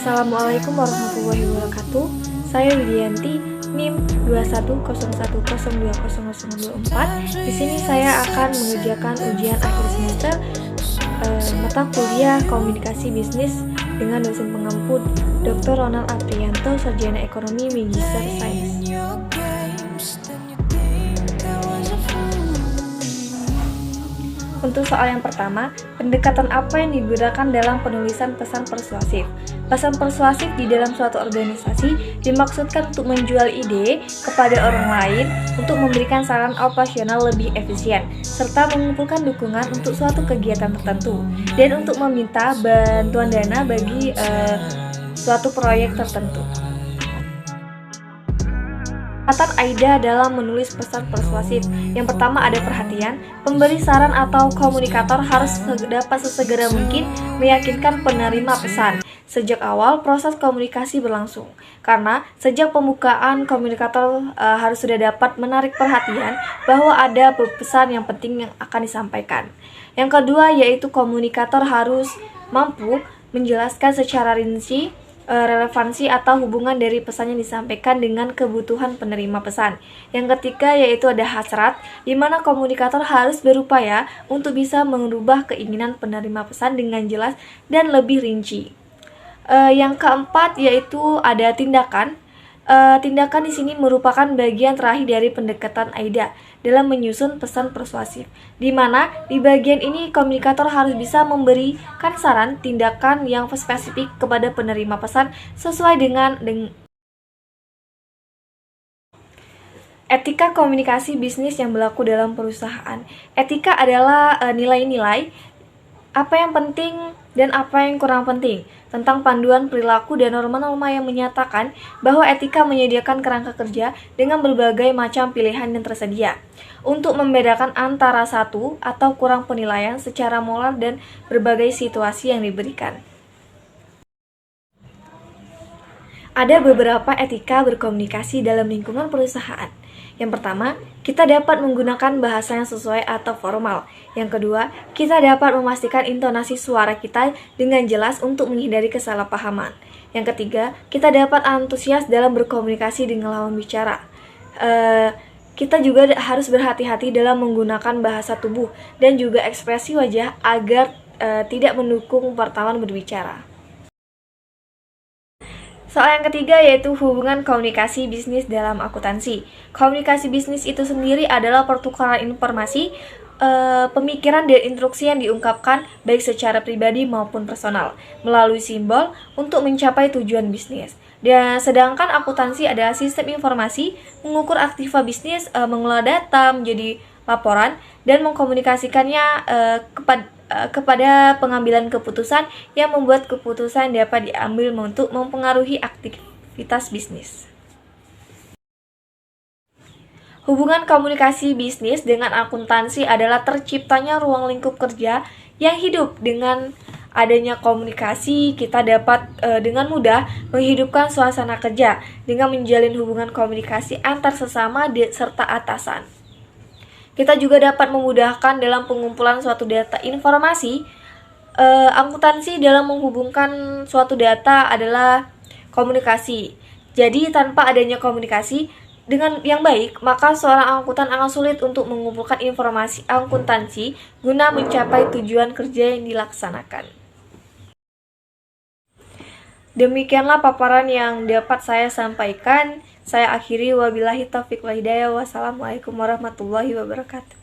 Assalamualaikum warahmatullahi wabarakatuh. Saya Widianti, NIM 2101020024. Di sini saya akan mengerjakan ujian akhir semester mata kuliah Komunikasi Bisnis dengan dosen pengampu Dr. Ronald Aprianto, Sarjana Ekonomi Magister Sains. Untuk soal yang pertama, pendekatan apa yang digunakan dalam penulisan pesan persuasif? Pesan persuasif di dalam suatu organisasi dimaksudkan untuk menjual ide kepada orang lain untuk memberikan saran operasional lebih efisien, serta mengumpulkan dukungan untuk suatu kegiatan tertentu, dan untuk meminta bantuan dana bagi suatu proyek tertentu. Catatan Aida dalam menulis pesan persuasif. Yang pertama ada perhatian. Pemberi saran atau komunikator harus dapat sesegera mungkin meyakinkan penerima pesan sejak awal proses komunikasi berlangsung. Karena sejak pembukaan komunikator harus sudah dapat menarik perhatian bahwa ada pesan yang penting yang akan disampaikan. Yang kedua yaitu komunikator harus mampu menjelaskan secara rinci relevansi atau hubungan dari pesan yang disampaikan dengan kebutuhan penerima pesan. Yang ketiga yaitu ada hasrat, di mana komunikator harus berupaya untuk bisa merubah keinginan penerima pesan dengan jelas dan lebih rinci. Yang keempat yaitu ada tindakan. Tindakan di sini merupakan bagian terakhir dari pendekatan Aida dalam menyusun pesan persuasif, di mana di bagian ini komunikator harus bisa memberikan saran tindakan yang spesifik kepada penerima pesan sesuai dengan etika komunikasi bisnis yang berlaku dalam perusahaan. Etika adalah nilai-nilai apa yang penting dan apa yang kurang penting tentang panduan perilaku dan norma-norma yang menyatakan bahwa etika menyediakan kerangka kerja dengan berbagai macam pilihan yang tersedia untuk membedakan antara satu atau kurang penilaian secara moral dan berbagai situasi yang diberikan. Ada beberapa etika berkomunikasi dalam lingkungan perusahaan. Yang pertama, kita dapat menggunakan bahasa yang sesuai atau formal. Yang kedua, kita dapat memastikan intonasi suara kita dengan jelas untuk menghindari kesalahpahaman. Yang ketiga, kita dapat antusias dalam berkomunikasi dengan lawan bicara. Kita juga harus berhati-hati dalam menggunakan bahasa tubuh dan juga ekspresi wajah agar tidak mendukung wartawan berbicara. Soal yang ketiga yaitu hubungan komunikasi bisnis dalam akuntansi. Komunikasi bisnis itu sendiri adalah pertukaran informasi, pemikiran dan instruksi yang diungkapkan baik secara pribadi maupun personal melalui simbol untuk mencapai tujuan bisnis. Dan sedangkan akuntansi adalah sistem informasi, mengukur aktiva bisnis, mengelola data menjadi laporan dan mengkomunikasikannya kepada pengambilan keputusan yang membuat keputusan dapat diambil untuk mempengaruhi aktivitas bisnis. Hubungan komunikasi bisnis dengan akuntansi adalah terciptanya ruang lingkup kerja yang hidup. Dengan adanya komunikasi, kita dapat dengan mudah menghidupkan suasana kerja dengan menjalin hubungan komunikasi antar sesama serta atasan. Kita juga dapat memudahkan dalam pengumpulan suatu data informasi. Akuntansi dalam menghubungkan suatu data adalah komunikasi. Jadi tanpa adanya komunikasi dengan yang baik, maka seorang akuntan akan sulit untuk mengumpulkan informasi akuntansi guna mencapai tujuan kerja yang dilaksanakan. Demikianlah paparan yang dapat saya sampaikan. Saya akhiri, wabillahi taufiq wal hidayah. Wassalamualaikum warahmatullahi wabarakatuh.